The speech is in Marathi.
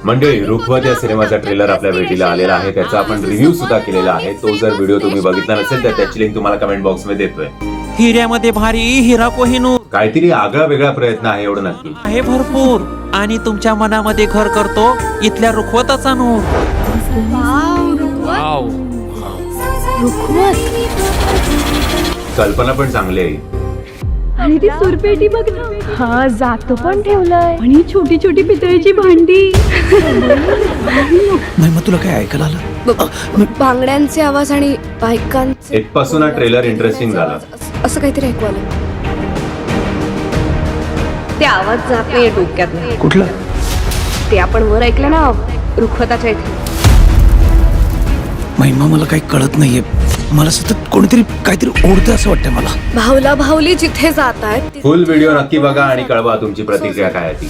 मंडळी, रुखवत या सिनेमाचा ट्रेलर आपल्या भेटीला आलेला आहे. त्याचा आपण रिव्ह्यू सुद्धा केलेला आहे. तो जर व्हिडिओ तुम्ही बघितला नसेल तर त्याची लिंक तुम्हाला कमेंट बॉक्स मध्ये देतोय. हिऱ्यामध्ये भारी हिरा कोहिनूर काहीतरी आगळा वेगळा प्रयत्न आहे एवढं नक्की आहे भरपूर, आणि तुमच्या मनामध्ये घर करतो इथल्या रुखवताचा नूर. कल्पना पण चांगली आहे. आणि ती सुरपेटी बघ ना, हा जातो पण ठेवलाय, आणि छोटी छोटी पितळेची भांडी. नाही मग तुला काय ऐकायला आलं? बांगड्यांचे आवाज आणि बायकांचे इथपासून हा ट्रेलर इंटरेस्टिंग झाला. असं काहीतरी ऐकू आलं. ते आवाज जात नाहीये डोक्यात. कुठलं? ते आपण वर ऐकलं ना, रुखवताच्या इथे. महिमा मला काही कळत नाहीये. मला सतत कोणीतरी काहीतरी ओढतं असं वाटतं मला. भावला भावली जिथे जात आहेत फुल व्हिडिओ नक्की बघा आणि कळवा तुमची प्रतिक्रिया काय आहे ती.